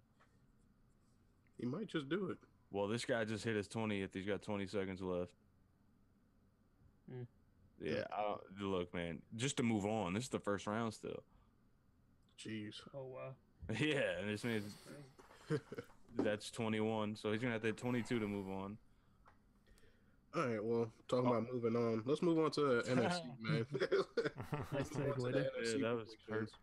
He might just do it. Well, this guy just hit his 20th. He's got 20 seconds left. Mm. Yeah, look, man, just to move on. This is the first round still. Jeez. Oh wow. Yeah, and this means that's 21. So he's gonna have to hit 22 to move on. All right, well, talking about moving on, let's move on to NFC, man. Nice segue there. Yeah, that was perfect.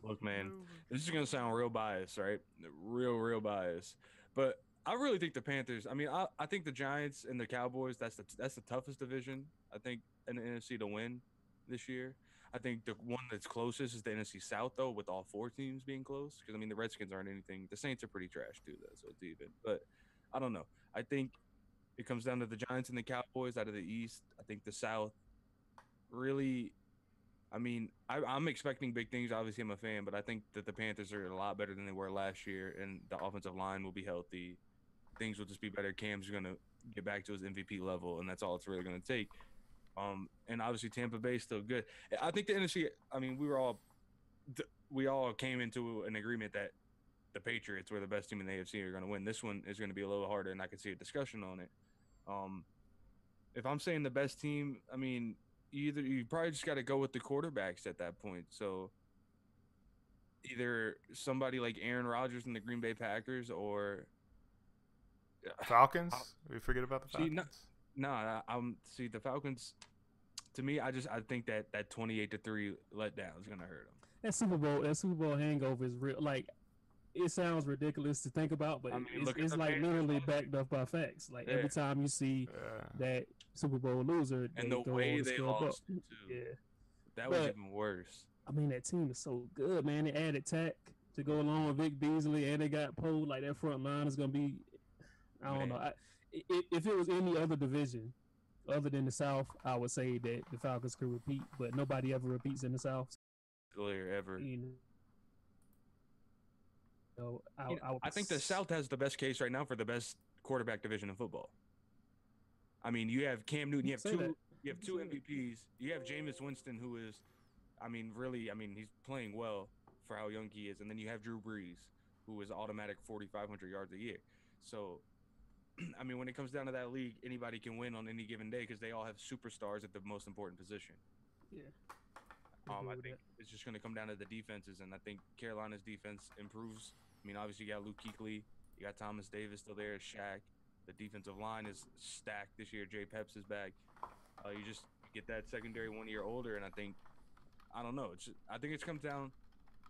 Look, man, this is gonna sound real biased, right? Real biased. But I really think the Panthers. I mean, I think the Giants and the Cowboys. That's the toughest division, I think, in the NFC to win this year. I think the one that's closest is the NFC South, though, with all 4 teams being close. Because I mean, the Redskins aren't anything. The Saints are pretty trash too, though, so it's even. But I don't know. I think it comes down to the Giants and the Cowboys out of the East. I think the South really. I mean, I'm expecting big things. Obviously, I'm a fan, but I think that the Panthers are a lot better than they were last year, and the offensive line will be healthy. Things will just be better. Cam's going to get back to his MVP level, and that's all it's really going to take. And obviously, Tampa Bay is still good. I think the NFC. I mean, we all came into an agreement that the Patriots were the best team in the AFC are going to win. This one is going to be a little harder, and I can see a discussion on it. If I'm saying the best team, I mean, you probably just got to go with the quarterbacks at that point. So either somebody like Aaron Rodgers in the Green Bay Packers or Falcons. We forget about the Falcons. See the Falcons. To me, I think that 28-3 letdown is gonna hurt them. That Super Bowl hangover is real. Like, it sounds ridiculous to think about, but it's like literally backed up by facts. Like every time you see that Super Bowl loser, and the way they lost too. Yeah, that was even worse. I mean, that team is so good, man. They added Tech to go along with Vic Beasley, and they got Poe. Like, that front line is gonna be. I don't know. If it was any other division other than the South, I would say that the Falcons could repeat, but nobody ever repeats in the South. Ever. I think the South has the best case right now for the best quarterback division in football. I mean, you have Cam Newton, you have two MVPs, you have Jameis Winston, who is, he's playing well for how young he is, and then you have Drew Brees, who is automatic 4,500 yards a year. So, I mean, when it comes down to that league, anybody can win on any given day because they all have superstars at the most important position. Yeah. I think it's just going to come down to the defenses, and I think Carolina's defense improves. I mean, obviously, you got Luke Kuechly, you got Thomas Davis still there, Shaq. The defensive line is stacked this year. Jay Peps is back. You get that secondary 1 year older, and I think it comes down.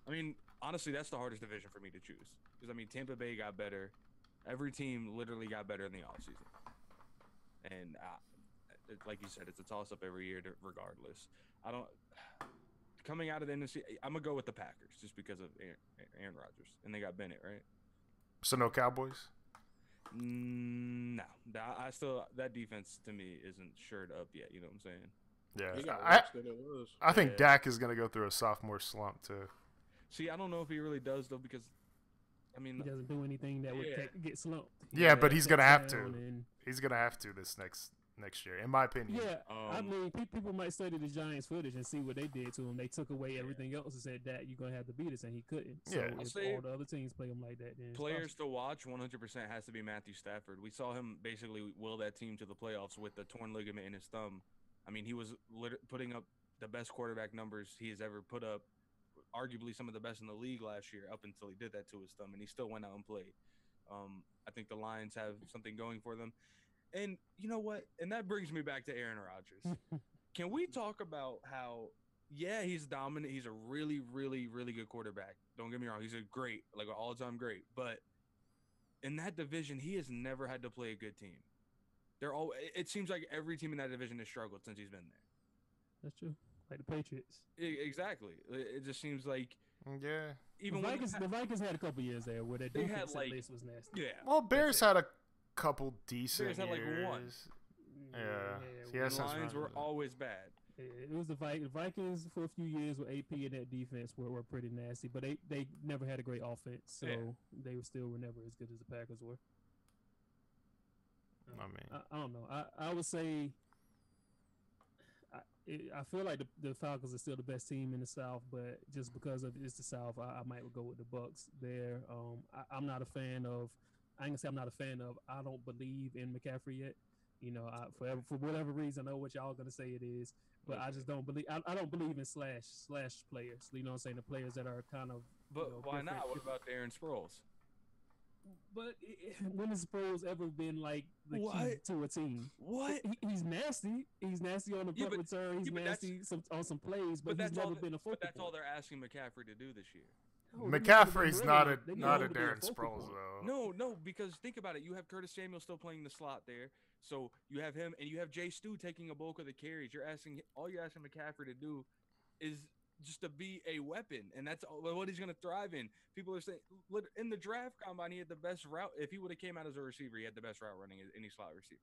I mean, honestly, that's the hardest division for me to choose because, I mean, Tampa Bay got better. Every team literally got better in the offseason. And like you said, it's a toss-up every year regardless. Coming out of the NFC, I'm going to go with the Packers just because of Aaron Rodgers. And they got Bennett, right? So no Cowboys? No. That defense to me isn't shored up yet. You know what I'm saying? Yeah. I think Dak is going to go through a sophomore slump too. See, I don't know if he really does though because I mean, he doesn't do anything that would get slumped. Yeah, but he's gonna have to. He's gonna have to this next year, in my opinion. Yeah, I mean, people might study the Giants footage and see what they did to him. They took away everything else and said that you're gonna have to beat us, and he couldn't. So if all the other teams play him like that, then players to watch 100% has to be Matthew Stafford. We saw him basically will that team to the playoffs with the torn ligament in his thumb. I mean, he was putting up the best quarterback numbers he has ever put up. Arguably some of the best in the league last year up until he did that to his thumb, and he still went out and played. I think the Lions have something going for them. And you know what? And that brings me back to Aaron Rodgers. Can we talk about how, he's dominant. He's a really, really, really good quarterback. Don't get me wrong. He's an all-time great. But in that division, he has never had to play a good team. It seems like every team in that division has struggled since he's been there. That's true. Like the Patriots. Exactly. It just seems like even the Vikings had a couple years there where their defense at least was nasty. Yeah. Well, Bears had a couple decent Bears had years. like one. Yeah. The Lions were always bad. It was the Vikings for a few years with AP and that defense were pretty nasty, but they never had a great offense, so they were never as good as the Packers were. I don't know. I would say I feel like the Falcons are still the best team in the South, but just because of it's the South, I might go with the Bucks there. I'm not a fan of. I ain't gonna say I'm not a fan of. I don't believe in McCaffrey yet. You know, for whatever reason, I know what y'all gonna say it is, but I just don't believe. I don't believe in slash players. You know what I'm saying? The players that are kind of. But why not? What about Darren Sproles? But when has Sproles ever been like the key to a team? What? He's nasty. He's nasty on the punt return. He's nasty on some plays, but he's never been a focal. But that's all they're asking McCaffrey to do this year. No, McCaffrey's not a Darren Sproles though. No, because think about it. You have Curtis Samuel still playing the slot there, so you have him, and you have Jay Stu taking a bulk of the carries. All you're asking McCaffrey to do is just to be a weapon, and that's what he's going to thrive in. People are saying in the draft combine he had the best route. If he would have came out as a receiver, he had the best route running as any slot receiver.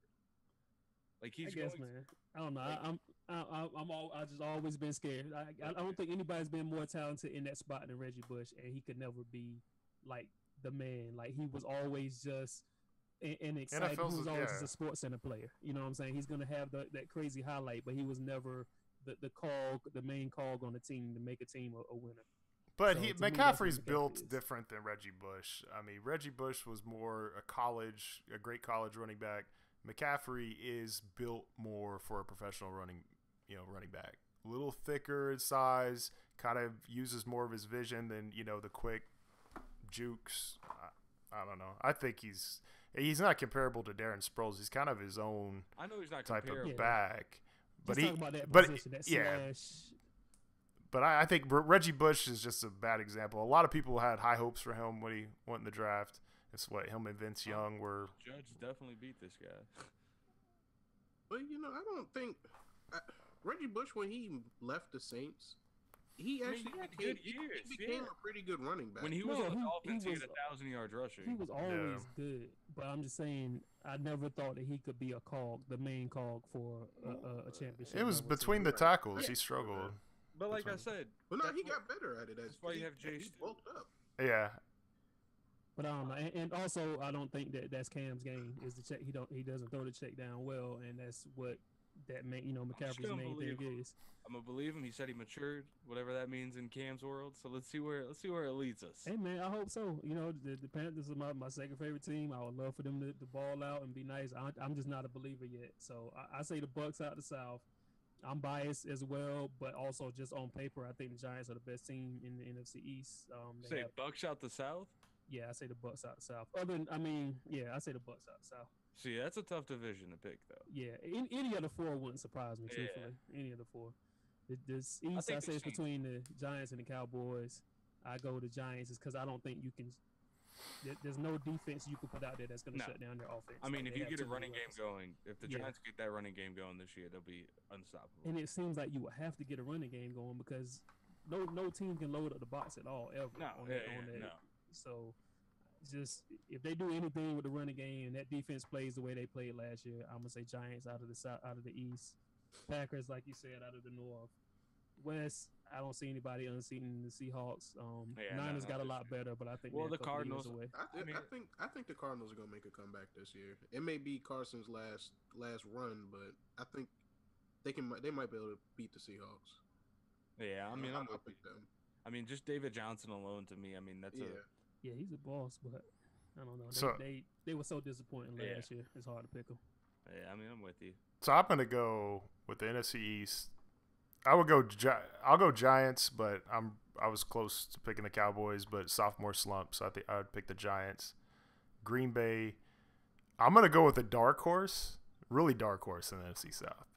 Like he's man. I don't know. I just always been scared. I don't think anybody's been more talented in that spot than Reggie Bush, and he could never be like the man. Like he was always just an exciting. He was always just a sports center player. You know what I'm saying? He's gonna have that crazy highlight, but he was never the main cog on the team to make a team a winner. But McCaffrey's built different than Reggie Bush. I mean, Reggie Bush was more a great college running back. McCaffrey is built more for a professional running back. A little thicker in size, kind of uses more of his vision than, the quick jukes. I don't know. I think he's not comparable to Darren Sproles. He's kind of his own I know he's not type comparable. of back. But But I think Reggie Bush is just a bad example. A lot of people had high hopes for him when he went in the draft. It's what him and Vince Young were. Judge definitely beat this guy. But I don't think Reggie Bush, when he left the Saints, he became a pretty good running back. When he was on the Dolphins, he had 1,000 yards rushing. He was always good, but I'm just saying I never thought that he could be the main cog for a championship. It was between the tackles he struggled. But like I said, he got better at it. That's why you have Jay Stu. Bulked up. Yeah. But I don't know, and also I don't think that's Cam's game is the check. He doesn't throw the check down well, and that's what that McCaffrey's main thing is. I'm gonna believe him. He said he matured, whatever that means in Cam's world. So let's see where it leads us. Hey man, I hope so. The Panthers are my second favorite team. I would love for them to ball out and be nice. I'm just not a believer yet. So I say the Bucks out the South. I'm biased as well, but also just on paper, I think the Giants are the best team in the NFC East. Say Bucks out the South. Yeah, I say the Bucks out the South. I say the Bucks out the South. See, that's a tough division to pick, though. Yeah, any of the four wouldn't surprise me, truthfully. Any of the four. This East, I say it's between the Giants and the Cowboys. I go with the Giants is because I don't think you can. There's no defense you can put out there that's going to shut down their offense. I mean, if you get a running game going, if the Giants get that running game going this year, they'll be unstoppable. And it seems like you will have to get a running game going because no team can load up the box at all ever. No. So, just if they do anything with the running game and that defense plays the way they played last year, I'm gonna say Giants out of the South, out of the East, Packers like you said out of the North, West. I don't see anybody unseating the Seahawks. Niners got a lot better, but I think the Cardinals. Away. I think the Cardinals are gonna make a comeback this year. It may be Carson's last run, but I think they might be able to beat the Seahawks. Yeah, I mean, I'll pick them. I mean, just David Johnson alone to me. I mean, that's Yeah, he's a boss, but I don't know. They were so disappointing last year. It's hard to pick them. Yeah, I mean, I'm with you. So I'm gonna go with the NFC East. I'll go Giants, but I was close to picking the Cowboys, but sophomore slump, so I think I would pick the Giants. Green Bay. I'm gonna go with a dark horse, really dark horse in the NFC South.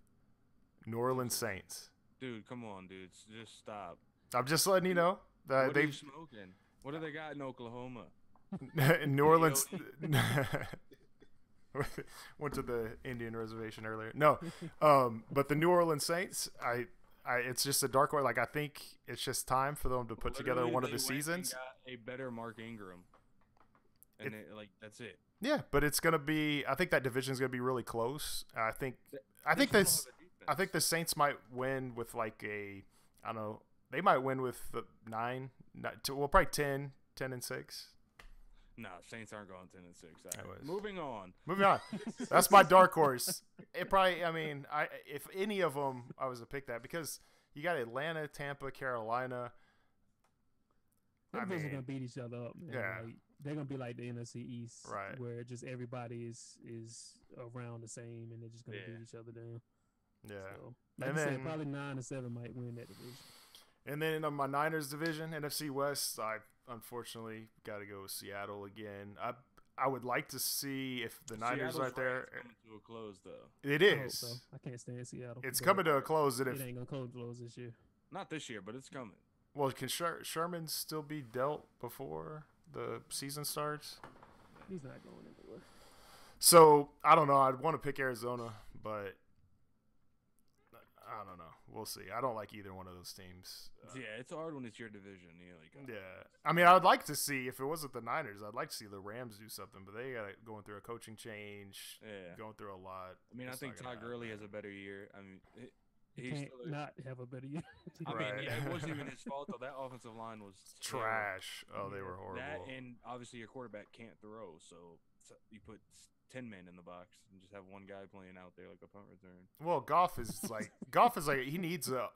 New Orleans Saints. Dude, come on, dude, just stop. I'm just letting you know that they've smoking. What do they got in Oklahoma? New Orleans went to the Indian reservation earlier. No, but the New Orleans Saints, it's just a dark horse. Like I think it's just time for them to put together one of the seasons. Got a better Mark Ingram, and that's it. Yeah, but it's gonna be. I think that division is gonna be really close. I think this. defense. I think the Saints might win with like I don't know. They might win with the 9, probably 10 and 6. No, Saints aren't going 10 and 6. All right. Moving on. That's my dark horse. It probably. I mean, if any of them, I was to pick that because you got Atlanta, Tampa, Carolina. They're gonna beat each other up, man. Yeah. Like, they're gonna be like the NFC East, right? Where just everybody is around the same, and they're just gonna beat each other down. Yeah. So, like and I said, probably 9 or 7 might win that division. And then in my Niners division, NFC West, I unfortunately got to go with Seattle again. I would like to see if the Niners right there. Coming to a close, though. It is. So. I can't stand Seattle. It's coming to a close. It ain't gonna close this year. Not this year, but it's coming. Well, can Sherman still be dealt before the season starts? He's not going anywhere. So I don't know. I'd want to pick Arizona, but I don't know. We'll see. I don't like either one of those teams. Yeah, it's hard when it's your division. Yeah. I mean, I would like to see, if it wasn't the Niners, I'd like to see the Rams do something, but they got going through a coaching change, going through a lot. I mean, I think Todd Gurley has a better year. I mean, he can't not have a better year. I mean, yeah, it wasn't even his fault, though. That offensive line was trash. Oh, they were horrible. That, and obviously your quarterback can't throw, so you put 10 men in the box and just have one guy playing out there like a punt return. Well, Goff is like he needs a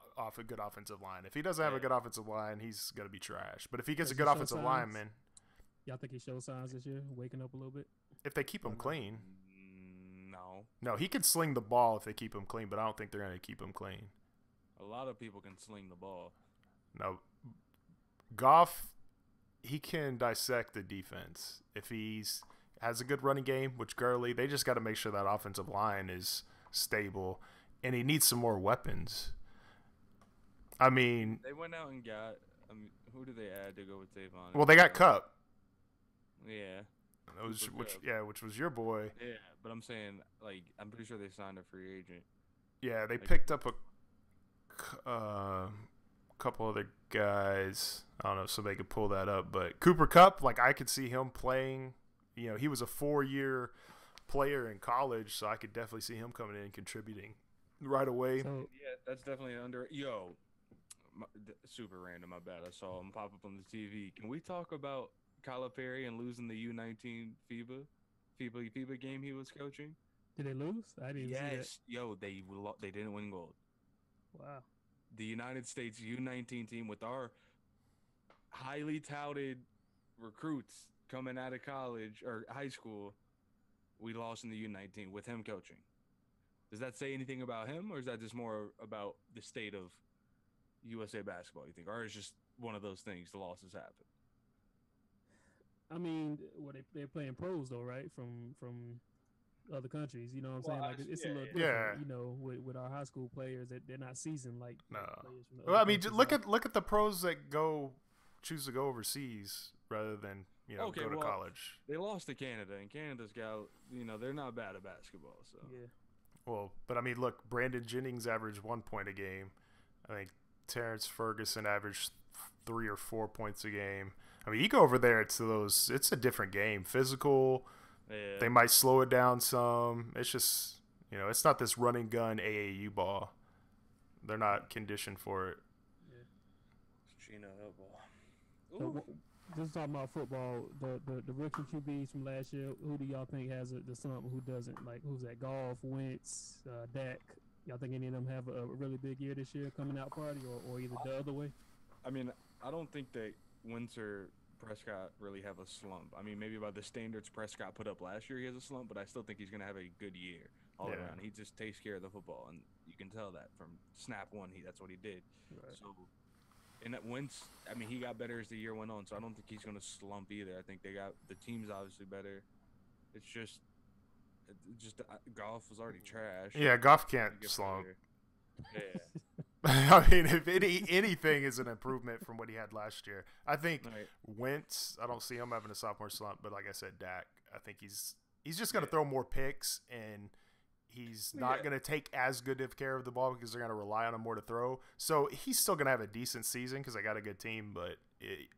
good offensive line. If he doesn't have a good offensive line, he's gonna be trash. But if he gets a good offensive lineman, y'all think he shows signs this year, waking up a little bit? If they keep him clean, no, he can sling the ball if they keep him clean, but I don't think they're gonna keep him clean. A lot of people can sling the ball. No, Goff, he can dissect the defense if he's has a good running game, which Gurley, they just got to make sure that offensive line is stable, and he needs some more weapons. I mean, they went out and got. Who did they add to go with Tavon? Well, they got Cup. Yeah. Which was your boy. Yeah, but I'm saying, like, I'm pretty sure they signed a free agent. Yeah, they picked up a couple other guys. I don't know if somebody could pull that up, but Cooper Kupp, like, I could see him playing. You know, he was a 4-year player in college, so I could definitely see him coming in and contributing right away. So, yeah, that's definitely super random. My bad. I saw him pop up on the TV. Can we talk about Calipari and losing the U19 FIBA game he was coaching? Did they lose? I didn't see that. Yo, they didn't win gold. Wow. The United States U19 team with our highly touted recruits coming out of college or high school, we lost in the U19 with him coaching. Does that say anything about him, or is that just more about the state of USA basketball, you think? Or is it just one of those things, the losses happen? I mean, they're playing pros, though, right? From other countries, you know what I'm saying? Like, it's a little different, you know, with our high school players, that they're not seasoned like players from well, I mean, look at the pros that choose to go overseas rather than go to college. They lost to Canada, and Canada's got, they're not bad at basketball. So yeah. Well, but I mean, look, Brandon Jennings averaged 1 point a game. I think Terrence Ferguson averaged 3 or 4 points a game. I mean, you go over there to those, it's a different game. Physical. Yeah. They might slow it down some. It's just, it's not this run and gun AAU ball. They're not conditioned for it. Chino football. So, just talking about football, the rookie QBs from last year, who do y'all think has the slump? Who doesn't? Like, who's that? Goff, Wentz, Dak. Y'all think any of them have a really big year this year coming out party, or either the other way? I mean, I don't think that Wentz or Prescott really have a slump. I mean, maybe by the standards Prescott put up last year, he has a slump, but I still think he's going to have a good year all around. He just takes care of the football, and you can tell that from snap one. That's what he did. Right. So, and that Wentz, I mean, he got better as the year went on, so I don't think he's going to slump either. I think the team's obviously better. It's just Goff was already trash. Yeah, Goff can't slump. Yeah. I mean, if anything is an improvement from what he had last year. I think Wentz, I don't see him having a sophomore slump, but like I said, Dak, I think he's just going to throw more picks, and he's not going to take as good of care of the ball because they're going to rely on him more to throw. So he's still going to have a decent season because they got a good team, but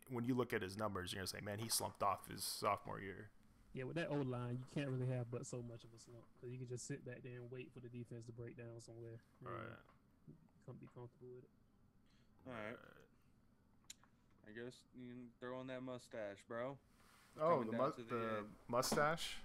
when you look at his numbers, you're going to say, man, he slumped off his sophomore year. Yeah, with that O line, you can't really have but so much of a slump because you can just sit back there and wait for the defense to break down somewhere. All right. Come be comfortable with it. All right. I guess you can throw on that mustache, bro. Oh, Coming the down to the end. mustache.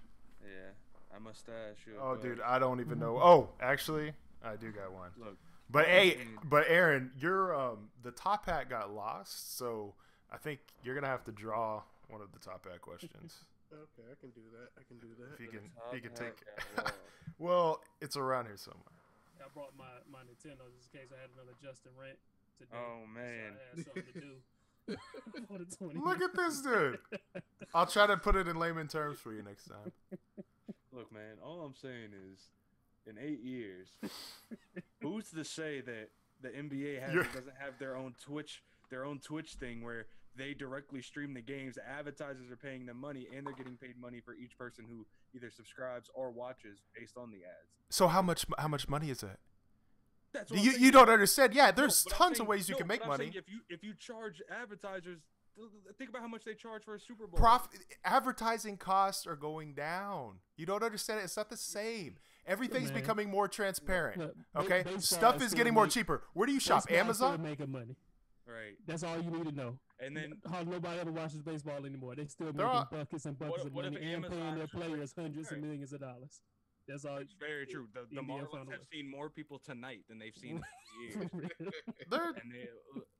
Yeah, that mustache. Oh, dude, I don't even know. Oh, actually, I do got one. Look, But Aaron, your the top hat got lost, so I think you're gonna have to draw one of the top hat questions. Okay, I can do that. If you can take it. it. Well, it's around here somewhere. I brought my Nintendo just in case I had another Justin rant today. Oh man, so I had something to do. For the 20 Look at this dude. I'll try to put it in layman terms for you next time. Look, man. All I'm saying is, in 8 years, who's to say that the NBA doesn't have their own Twitch thing where they directly stream the games. Advertisers are paying them money, and they're getting paid money for each person who either subscribes or watches based on the ads. So how much money is that? That's what You don't understand. Yeah, there's tons of ways you can make I'm money. saying if you charge advertisers, think about how much they charge for a Super Bowl. Advertising costs are going down. You don't understand it. It's not the same. Everything's becoming more transparent. Look, okay, baseball stuff is getting more cheaper. Where do you shop? Amazon. Making money. Right. That's all you need to know. And then hardly nobody ever watches baseball anymore. They still making buckets and buckets of money and paying their players hundreds of millions of dollars. That's all. It's very true. The Marlins have seen more people tonight than they've seen in years.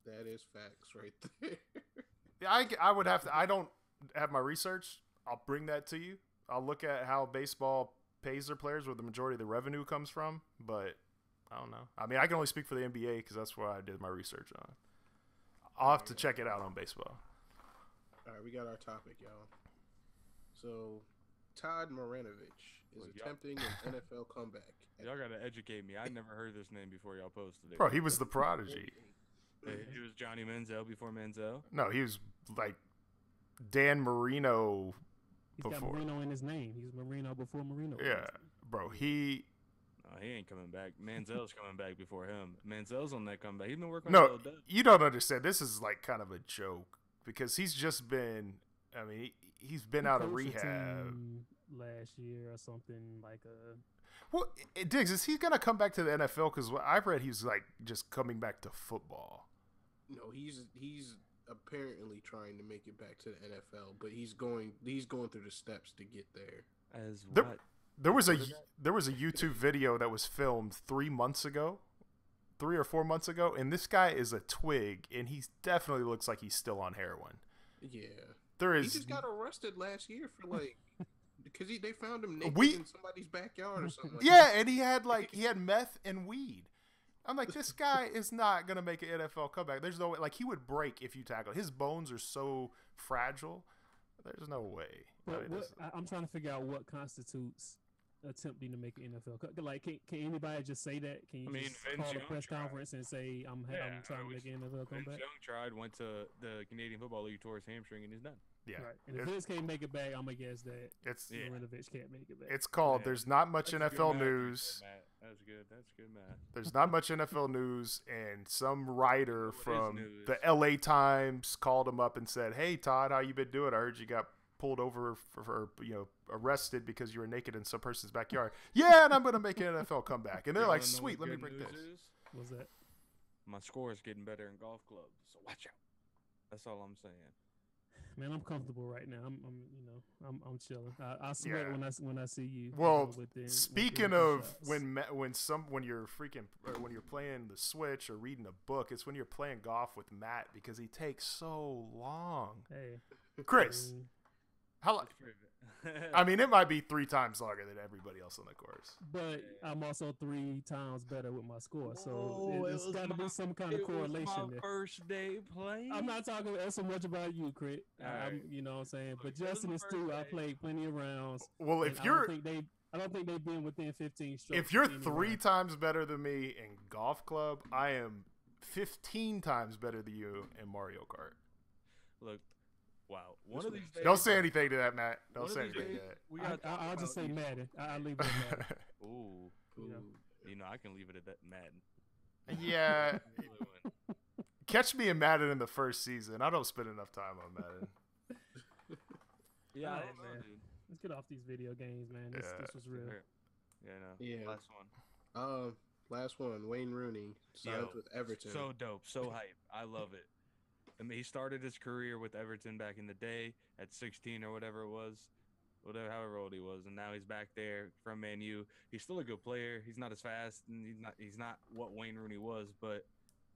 That is facts right there. Yeah, I would have to. I don't have my research. I'll bring that to you. I'll look at how baseball pays their players, where the majority of the revenue comes from. But I don't know. I mean, I can only speak for the NBA because that's what I did my research on. I'll have to check it out on baseball. All right, we got our topic, y'all. So, Todd Marinovich is attempting an NFL comeback. Y'all gotta educate me. I never heard this name before y'all posted it. Bro, he was the prodigy. He was Johnny Manziel before Manziel. No, he was like Dan Marino before. He's got Marino in his name. He was Marino before Marino. Yeah, bro. He ain't coming back. Manziel's coming back before him. Manziel's on that comeback. He's been working on No, that. you don't understand. This is like kind of a joke because he's just been. I mean, he's been out of rehab last year or something like a. Well, Diggs, is he gonna come back to the NFL? Because I've read he's like just coming back to football. No, he's apparently trying to make it back to the NFL, but he's going through the steps to get there. As what? There was a YouTube video that was filmed 3 months ago, 3 or 4 months ago, and this guy is a twig, and he definitely looks like he's still on heroin. Yeah, he just got arrested last year for like because they found him naked in somebody's backyard or something. And he had meth and weed. I'm like, this guy is not gonna make an NFL comeback. There's no way. Like, he would break if you tackle. His bones are so fragile. There's no way. I'm trying to figure out what constitutes attempting to make an NFL cut. Like, can anybody just say that? Can you just call a press conference and say I'm trying to make an NFL comeback? Vince Young tried, went to the Canadian Football League, tore his hamstring, and he's done. Yeah, right. And if Vince can't make it back, I'm gonna guess that Marinovich can't make it back. It's called. There's not much NFL news. That's good, Matt. There's not much NFL news, and some writer from the LA Times called him up and said, "Hey, Todd, how you been doing? I heard you got pulled over for arrested because you were naked in some person's backyard." Yeah, and I'm gonna make an NFL comeback. And they're like, "Sweet, let me break this." What's that? My score is getting better in golf clubs, so watch out. That's all I'm saying. Man, I'm comfortable right now. I'm chilling. I sweat when I see you. Well, speaking of when you're playing the Switch or reading a book, it's when you're playing golf with Matt because he takes so long. Hey, Chris, how long? I mean, it might be 3 times longer than everybody else on the course. But I'm also 3 times better with my score, so it's got to be some kind of correlation there. First day playing. I'm not talking so much about you, Crit. You know what I'm saying? But Justin and Stu, I played plenty of rounds. Well, if I don't think they've been within 15 strokes. If you're 3 times better than me in golf club, I am 15 times better than you in Mario Kart. Look. Wow. One of these days, don't say anything to that, Matt. Don't say anything to that. I'll just say Madden. I'll leave it at Madden. Ooh. I can leave it at that Madden. Yeah. Catch me in Madden in the first season. I don't spend enough time on Madden. Yeah, man. Let's get off these video games, man. This was real. Yeah, no. Yeah. Last one. Last one. Wayne Rooney signed with Everton. So dope, so hype. I love it. I mean, he started his career with Everton back in the day at 16 or whatever it was, however old he was, and now he's back there from Man U. He's still a good player. He's not as fast, and he's not what Wayne Rooney was, but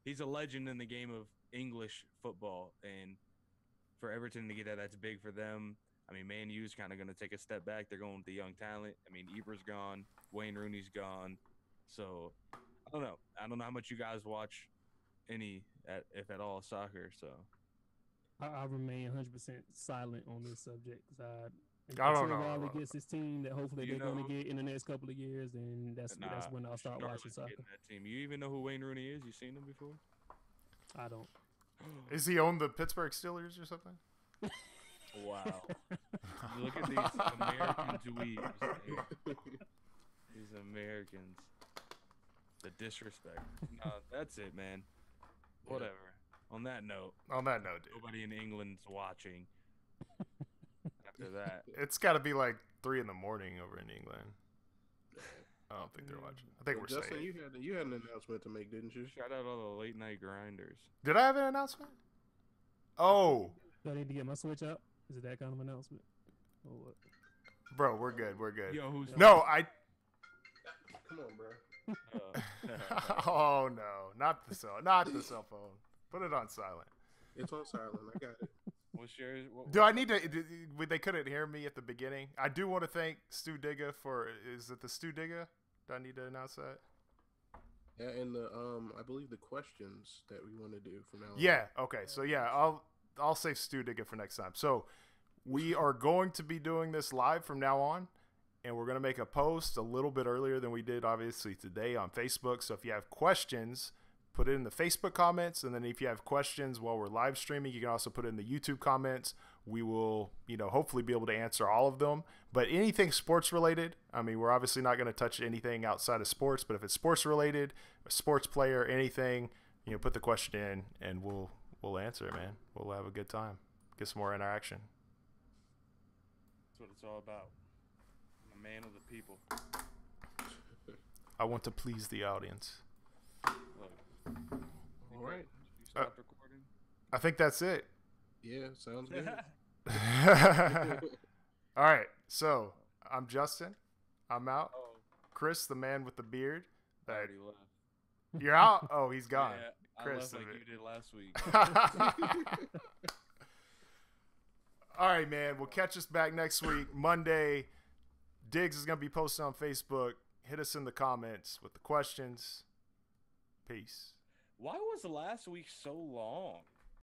he's a legend in the game of English football. And for Everton to get that, that's big for them. I mean, Man U's kind of going to take a step back. They're going with the young talent. I mean, Ibra's gone, Wayne Rooney's gone, so I don't know. I don't know how much you guys watch any, if at all, soccer. So I remain 100% silent on this subject because I don't know. While he gets his team that hopefully they're going to get in the next couple of years, then that's when I'll start watching soccer. That team. You even know who Wayne Rooney is? You seen him before? I don't. Is he on the Pittsburgh Steelers or something? Wow. Look at these American dweebs. These Americans. The disrespect. No, that's it, man. Whatever. On that note, dude. Nobody in England's watching. After that. It's got to be like 3 a.m. over in England. I don't think they're watching. I think we're Justin, safe. you had an announcement to make, didn't you? Shout out all the late night grinders. Did I have an announcement? Oh. Do I need to get my Switch out? Is it that kind of announcement? Or what? Bro, we're good. We're good. Yo, who's No, Come on, bro. Oh no, not the cell phone. Put it on silent. It's on silent. I got it. What's yours? Do I need to? They couldn't hear me at the beginning. I do want to thank Stu Digga for. Is it the Stu Digga? Do I need to announce that? Yeah, and the I believe the questions that we want to do from now on. Yeah. Okay. So yeah, I'll save Stu Digga for next time. So we are going to be doing this live from now on. And we're going to make a post a little bit earlier than we did, obviously, today on Facebook. So if you have questions, put it in the Facebook comments. And then if you have questions while we're live streaming, you can also put it in the YouTube comments. We will, hopefully be able to answer all of them. But anything sports related, I mean, we're obviously not going to touch anything outside of sports. But if it's sports related, a sports player, anything, put the question in and we'll answer it, man. We'll have a good time. Get some more interaction. That's what it's all about. Man of the people. I want to please the audience. Look, All right. You stopped recording? I think that's it. Yeah, sounds good. All right. So I'm Justin. I'm out. Oh, Chris, the man with the beard. I already left. You're out? Oh, he's gone. Yeah, Chris, I left like you did last week. All right, man. We'll catch us back next week, Monday. Diggs is going to be posted on Facebook. Hit us in the comments with the questions. Peace. Why was last week so long?